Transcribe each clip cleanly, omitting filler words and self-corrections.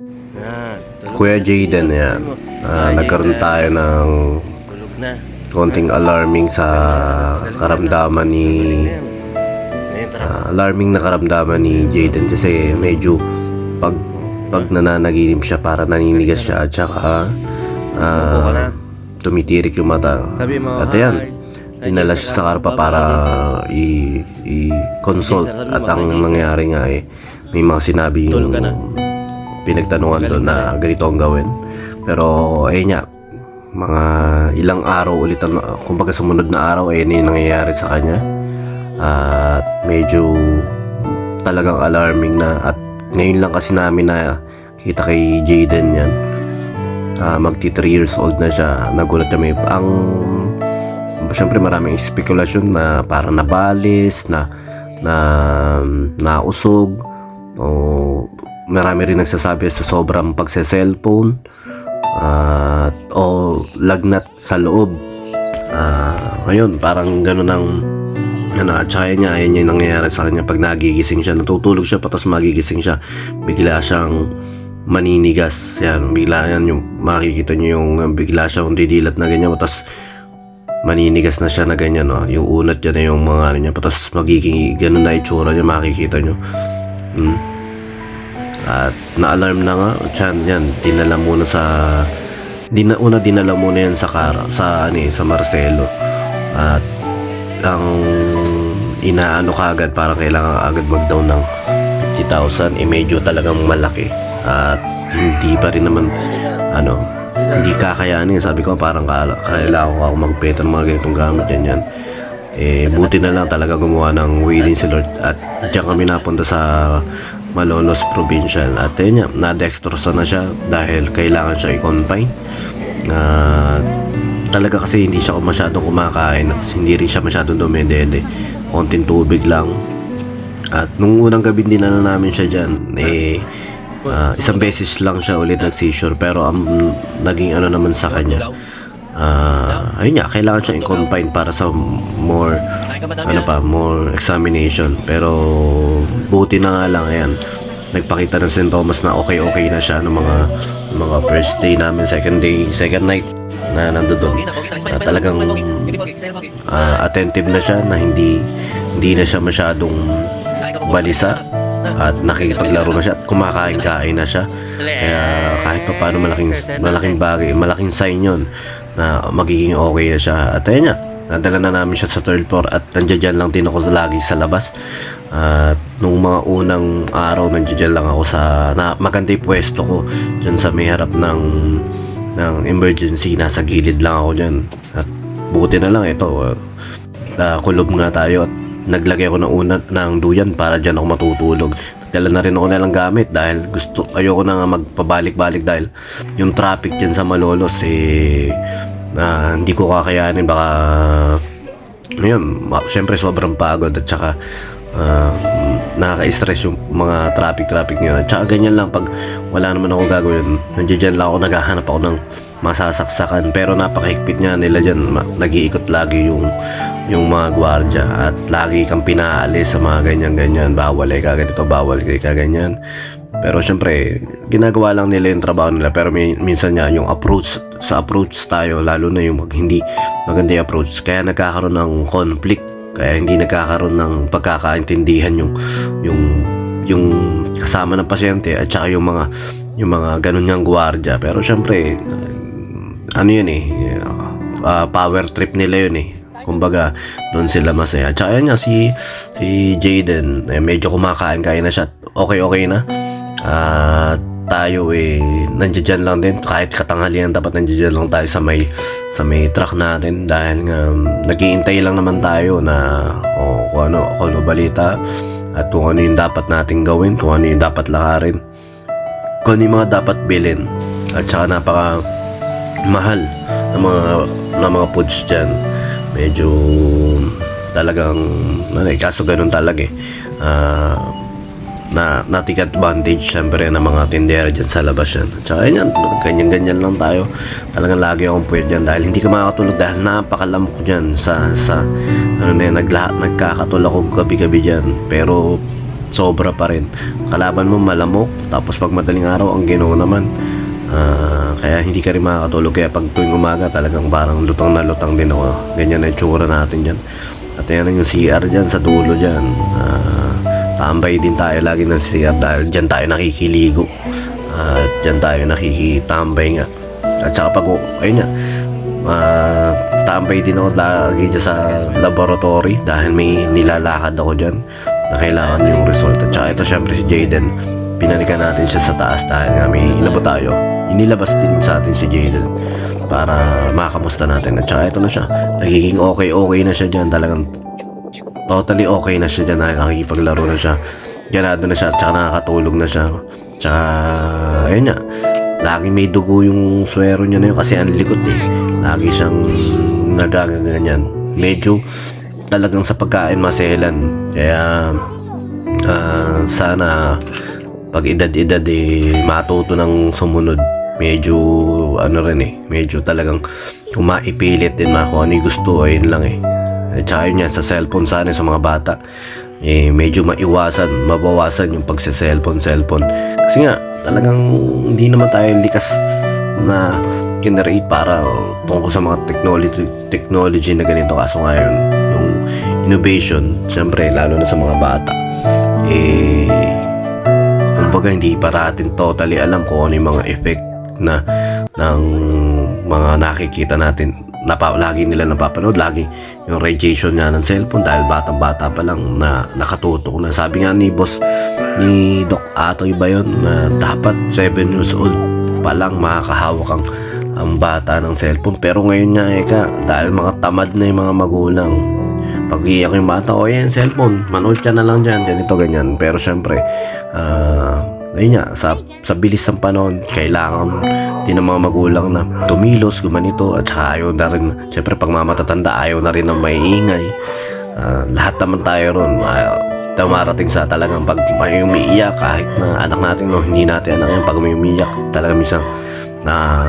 Yan, tulog Kuya na. Jaden, yan. Nagkaroon tayo ng Tulog na. konting alarming sa karamdaman ni Ngayon, tara. alarming na karamdaman ni Jaden kasi medyo pag nananaginip siya para naninigas siya at saka tumitirik yung mata. Sabi mo, At ayan, dinala siya sa karpa para i-consult at ang nangyari nga may mga sinabi yung Tulog ka na. pinagtanungan doon na ganito ang gawin. Pero ayun nga, mga ilang araw ulit kumbaga sumunod na araw yun yung nangyayari sa kanya. At medyo talagang alarming na at ngayon lang kasi namin na kita kay Jaden yan. Magti 3 years old na siya. Nagulat kami. Siyempre maraming spekulasyon na parang nabalis, na nausog. O marami rin nagsasabi sa sobrang pagse-cellphone o lagnat sa loob. Ngayon, parang gano'n ang at saka niya, ayan yung nangyayari sa kanya pag nagigising siya, natutulog siya patas magigising siya, bigla siyang maninigas. Yan, bigla yan yung makikita niyo yung bigla siyang didilat na ganyan patas maninigas na siya na ganyan, no? Yung unat niya na yung mga ano niya patas magiging ganun na itsura niya, makikita niyo. At na-alarm na nga yan, dinala muna yan sa sa Marcelo. At ang inaano kagad para kailangan agad mag-down ng 50,000 medyo talagang malaki at hindi pa rin naman hindi kakayanin. Sabi ko parang kailangan ko ako magpeta ng mga ganitong gamit yan. Buti na lang talaga gumawa ng willing si Lord at diyan kami napunta sa Malolos Provincial at yun nga, na-dextrosa na siya dahil kailangan siya i-confine. Talaga kasi hindi siya masyadong kumakain at hindi rin siya masyadong dumedede, konting tubig lang. At nung unang gabi dinala namin siya dyan, isang beses lang siya ulit nag-seizure, pero naging naman sa kanya, ayun nga, kailangan siya i-confine para sa more examination. Pero buti na nga lang, ayan, nagpakita ng sintomas na okay na siya ng mga first day namin, second night na nandoon. Talagang attentive na siya, na hindi na siya masyadong balisa at nakikipaglaro na siya at kumakain na siya. Kaya kahit pa paano malaking bagay, malaking sign yon na magiging okay na siya. At ayun nga, nadala na namin siya sa third floor at nandiyan lang din ako lagi sa labas. At nung mga unang araw nandiyan lang ako maganda yung pwesto ko dyan sa may harap ng emergency. Nasa gilid lang ako dyan at buti na lang ito, kulob nga tayo at naglagay ako ng duyan para dyan ako matutulog. Dala na rin ako nalang gamit dahil ayoko na nga magpabalik-balik dahil yung traffic dyan sa Malolos hindi ko kakayanin. Baka syempre sobrang pagod at saka nakaka-stress yung mga traffic nyo. At saka ganyan lang pag wala naman ako gagawin, nandiyan lang ako, naghahanap ako ng masasaksakan. Pero napakahigpit niya nila dyan, nag-iikot lagi yung mga gwardya at lagi kang pinaalis sa mga ganyan, bawal kaganito, bawal kaganyan. Pero syempre ginagawa lang nila yung trabaho nila. Pero minsan nga yung approach tayo, lalo na yung hindi maganda yung approach, kaya nagkakaroon ng conflict, kaya hindi nagkakaroon ng pagkakaintindihan yung kasama ng pasyente at saka yung mga ganun niyang gwardya. Pero syempre power trip nila yun kumbaga doon sila masaya. At saka yan nga, si Jaden medyo kumakain na siya, okay na. Tayo nandiyan lang din, kahit katanghalian dapat nandiyan lang tayo sa may truck natin dahil nga naghihintay lang naman tayo na kung ano balita at kung ano yung dapat nating gawin, kung ano yung dapat lakarin, kung ano yung mga dapat bilhin. At saka napaka mahal na mga foods dyan. Medyo talagang kaso ganun talaga na take advantage syempre ng mga tindera dyan sa labas yan. At saka yan, ganyan lang tayo. Talagang lagi akong puyat dyan dahil hindi ka makakatulog dahil napakalamok dyan sa nagkakatulog ako gabi-gabi dyan. Pero sobra pa rin. Kalaban mo malamok, tapos pag madaling araw ang Ginoo naman. Kaya hindi ka rin makakatulog. Kaya pag tuwing umaga talagang parang lutang na lutang din ako. Ganyan na yung tsura natin dyan. At yan yung CR dyan sa dulo dyan. Tambay din tayo lagi ng CR dahil dyan tayo nakikiligo. At dyan tayo nakikitambay nga. At saka pag ayun nga, tambay din ako lagi dyan sa laboratory dahil may nilalakad ako dyan na kailangan yung result. At saka ito syempre si Jaden, pinalikan natin siya sa taas dahil nga may ilabo tayo. Inilabas din sa atin si Jaden para makamusta natin. At saka ito na siya, nagiging okay na siya dyan. Talagang totally okay na siya dyan dahil nakikipaglaro na siya, ganado na siya, at saka nakakatulog na siya. Tsaka ayun nga, laging may dugo yung swero niya na yun kasi ang likot eh. Lagi siyang nagaganyan. Medyo talagang sa pagkain maselan. Kaya sana pag edad-edad eh matuto ng sumunod. Medyo ano rin eh, medyo talagang kung maipilit din kung ano yung gusto, ayun lang eh. At saka yun yan, sa cellphone sana sa mga bata eh medyo mabawasan yung pagsa-cellphone. Kasi nga talagang hindi naman tayo likas na generate para tungkol sa mga technology na ganito. Kaso ngayon yung innovation, syempre lalo na sa mga bata eh kumbaga hindi pa natin totally alam kung ano yung mga effect na ng mga nakikita natin. Lagi nila napapanood, lagi yung radiation nga ng cellphone dahil batang-bata pa lang na nakatutok na. Sabi nga ni boss, ni Doc Atoy ba yun, na dapat 7 years old pa lang makakahawak ang bata ng cellphone. Pero ngayon nga dahil mga tamad na yung mga magulang, pag iyak yung bata, yan cellphone, manood ka na lang dyan, ganito ganyan. Pero syempre ayun nga, sa bilis ng panahon, kailangan din ng mga magulang na tumilos, gumanito. At saka ayaw na rin, syempre pag mamatatanda, ayaw na rin ng may ingay. Lahat naman tayo ron dumarating sa talagang pag may umiiyak, kahit na anak natin o hindi natin anak yan, pag may umiiyak talagang minsan na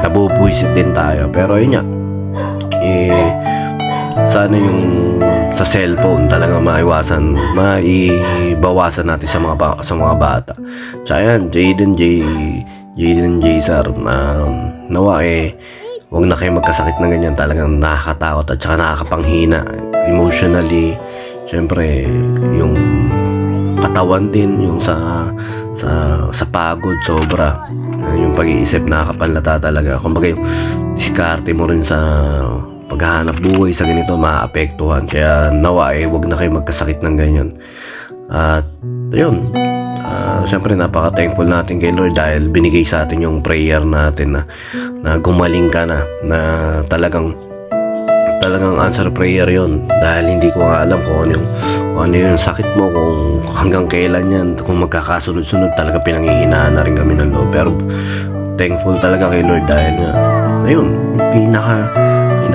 nabubuisit din tayo. Pero ayun nga, sana yung sa cellphone talaga maibawasan natin sa mga bata. Tsaka yan, Jaden Sir, nawa huwag na kayo magkasakit ng ganyan. Talagang nakakatakot at saka nakakapanghina emotionally. Siyempre yung katawan din, yung sa pagod sobra, yung pag-iisip nakakapanlata talaga. Kumbaga yung diskarte mo rin sa paghahanap buhay sa ganito maapektuhan. Kaya nawa huwag na kayo magkasakit ng ganyan. At yun, syempre napaka-thankful natin kay Lord dahil binigay sa atin yung prayer natin na gumaling ka na talagang answer prayer yon. Dahil hindi ko nga alam kung ano yung sakit mo, kung hanggang kailan yan, kung magkakasunod-sunod. Talaga pinanghihinaan na rin kami ng loob. Pero thankful talaga kay Lord dahil nga ayun,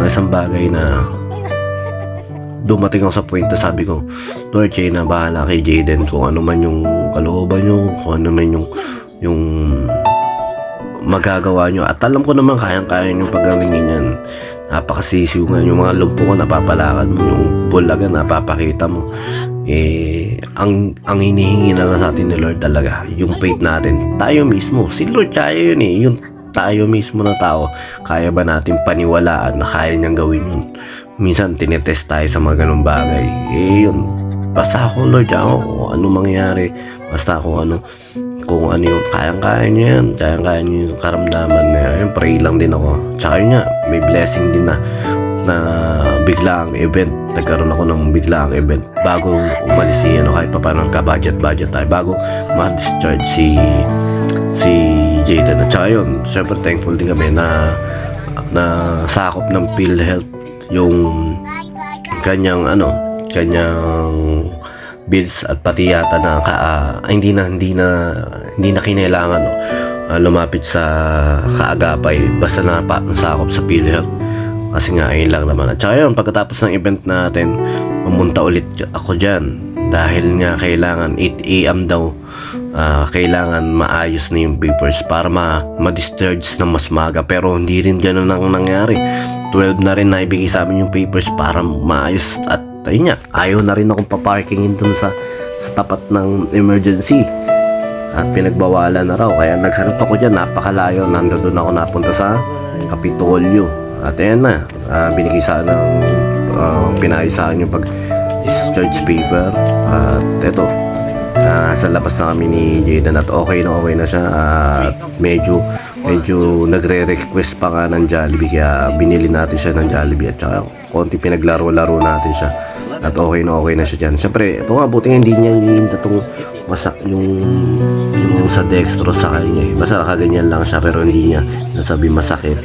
isang bagay na dumating ako sa point na sabi ko, Lord, siya na bahala kay Jaden kung ano man yung kalooban nyo, kung ano man yung magagawa nyo. At alam ko naman kayang-kaya yung paggalingin yan. Napakasisiw nga yung mga loob ko, napapalakad mo, yung bulaga napapakita mo. Ang hinihingi na lang sa atin ni Lord talaga yung faith natin. Tayo mismo, si Lord kaya yun yung tayo mismo na tao, kaya ba natin paniwalaan na kaya niyang gawin yun? Minsan tinetest tayo sa mga ganung bagay. Yun, basta ako Lord, kung ano mangyari, basta kung ano yung kayang-kaya niya yan, kayang-kaya niya yung karamdaman na yun. Pray lang din ako. Tsaka yun nga, may blessing din na biglaang event. Nagkaroon ako ng biglaang event bago umalis kahit pa paano ka-budget tayo bago ma-discharge si Jaden. At saka yun, syempre thankful din kami na sakop ng PhilHealth yung kanyang bills, at pati yata na hindi na kinailangan lumapit sa kaagapay basta nasakop sa PhilHealth. Kasi nga ayun lang naman. At saka yun, pagkatapos ng event natin, pumunta ulit ako dyan dahil nga kailangan 8 AM daw, kailangan maayos na yung papers para ma-discharge na mas maga. Pero hindi rin ganun ang nangyari. 12 na rin na ibigay sa amin yung papers para maayos. At ayun nga, ayaw na rin akong paparkingin dun sa sa tapat ng emergency. At pinagbawalan na raw. Kaya nagharap ako dyan, napakalayo. Nandun ako napunta sa Kapitolyo. At ayan na, binigay sa ng pinayos sa akin yung pag-discharge paper. At eto, nasa labas na kami ni Jayden at okay na siya. At medyo nagre-request pa nga ng Jollibee, kaya binili natin siya ng Jollibee at saka konti pinaglaro-laro natin siya. At okay na siya dyan. Siyempre, ito nga, buti hindi niya hinihinta itong masak yung sa dextrose sa kanya eh. Basta nakaganyan lang siya pero hindi niya nasabi masakit.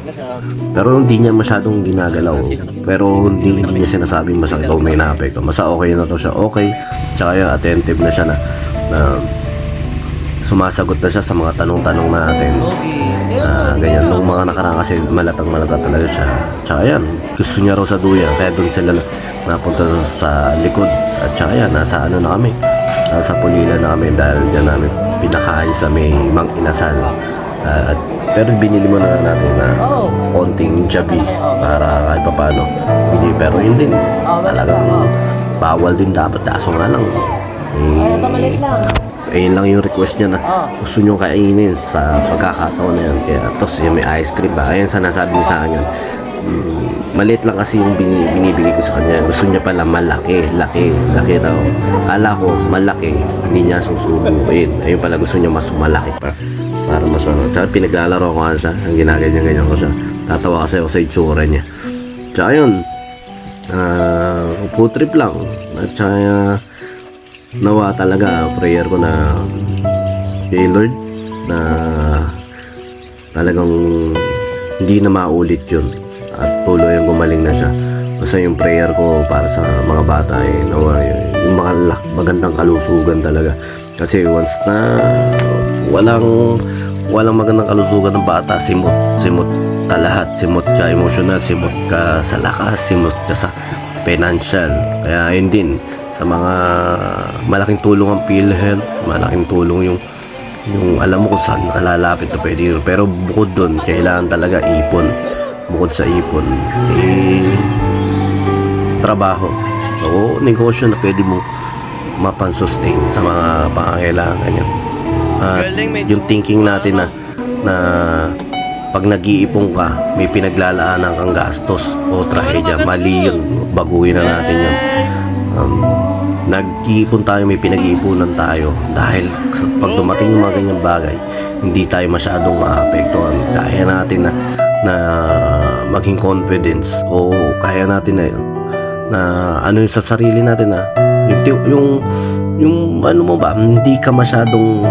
Pero hindi niya masyadong ginagalaw. Pero hindi niya sinasabing masakit o may naapekto. Basta okay na to siya. Okay. Tsaka yung attentive na siya na sumasagot na siya sa mga tanong-tanong natin. Ganyan. Nung mga nakaraan kasi malata talaga siya. Tsaka yan, gusto niya raw sa duyan. Kaya doon sila napunta sa likod. At tsaka yan, nasa ano na kami. Nasa Pulila na kami dahil dyan namin pinakain sa may Mang Inasal. Pero binili mo na natin na konting jabi para kahit papano. Hindi, pero yun din. Talagang bawal din dapat. Kaso nga lang. Yun lang yung request niya na gusto nyo kainin sa pagkakataon na yan. Kaya tos yung may ice cream ba? Ayan sa nasabi niya sa akin yun. Maliit lang kasi yung binibigay ko sa kanya. Gusto niya pala malaki raw. Kala ko malaki, hindi niya susubuin. Ayun pala, gusto niya mas malaki pa. Para mas malaki. Tsaka pinaglalaro ko nga siya. Ang ginaganyan ko siya. Tatawa kasi ako sa itsura niya. Tsaka yun, food trip lang. At tsaka nawa talaga, prayer ko na kay Lord na talagang hindi na maulit yun. At tuloy yung gumaling na siya. Basta yung prayer ko para sa mga bata nawa yung magandang kalusugan talaga. Kasi once na walang magandang kalusugan ng bata, simot ka lahat. Simot ka emotional, simot ka sa lakas, simot ka sa financial. Kaya yun din, sa mga malaking tulong ang PhilHealth, malaking tulong yung alam mo kung saan nakalalapit na pwede yun. Pero bukod doon, kailangan talaga ipon. Bukod sa ipon, trabaho o negosyo na pwede mo mapansustain sa mga pangangailangan ganyan. At yung thinking natin na pag nag-iipon ka, may pinaglalaanan kang gastos o trahedya, mali yun. Baguhin na natin yun. Nag-iipon tayo, may pinag-iipunan tayo dahil pag dumating yung mga ganyang bagay, hindi tayo masyadong maapektuhan. Kaya natin na maging confidence o kaya natin na ano yung sa sarili natin yung ano mo ba, hindi ka masyadong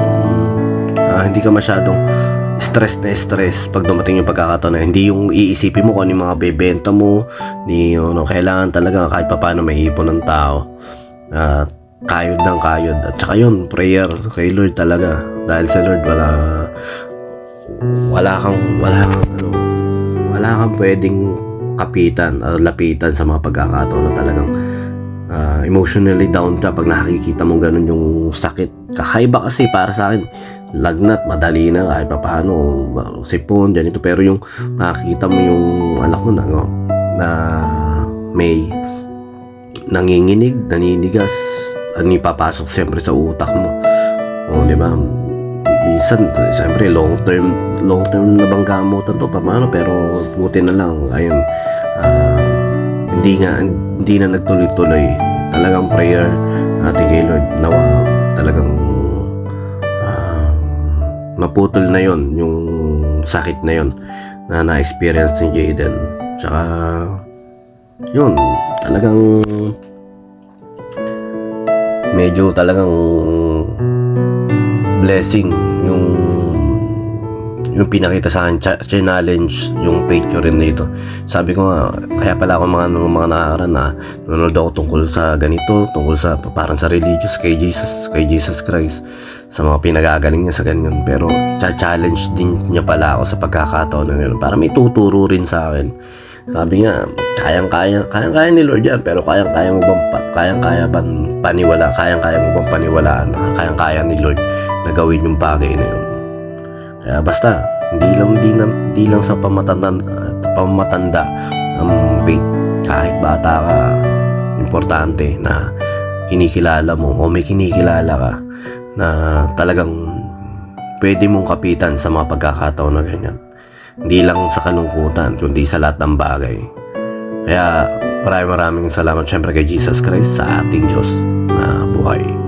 stress pag dumating yung pagkakataon na hindi yung iisipin mo kung ano yung mga bebenta mo. Hindi kailangan talaga kahit paano may ipon ng tao. Kayod ng kayod. At saka yun, prayer kay Lord talaga. Dahil sa Lord wala kang pwedeng kapitan o lapitan sa mga pagkakataon na talagang emotionally down ka pag nakikita mo ganun yung sakit. Kakaiba kasi para sa akin, lagnat, madali na kahit pa paano, sipon, ganito. Pero yung makikita mo yung anak mo na may nanginginig, naninigas, papasok siyempre sa utak mo. O, di ba? Minsan, siyempre, long term na bang gamutan to, paano, pero buti na lang, ayun, hindi na nagtuloy-tuloy. Talagang prayer natin kay Lord, nawa talagang maputol na yon yung sakit na yon na na-experience ni Jayden. Tsaka, yun, talagang medyo talagang blessing yung pinakita sa akin, challenge yung faith ko rin dito. Sabi ko nga, kaya pala ako mga nakakaran na nanonood ako tungkol sa ganito, tungkol sa parang sa religious kay Jesus Christ, sa mga pinagagaling niya sa ganyan. Pero challenge din niya pala ako sa pagkakataon na yun para may tuturo rin sa akin. Sabi nga, kayang-kaya ni Lord yan, pero kayang-kaya mo bang paniwalaan, kayang-kaya ni Lord na gawin yung bagay na yun. Kaya basta, hindi lang sa pamatanda ang faith. Kahit bata ka, importante na kinikilala mo o may kinikilala ka na talagang pwede mong kapitan sa mga pagkakataon na ganyan. Hindi lang sa kalungkutan, kundi sa lahat ng bagay. Kaya maraming salamat syempre kay Jesus Christ sa ating Diyos na buhay.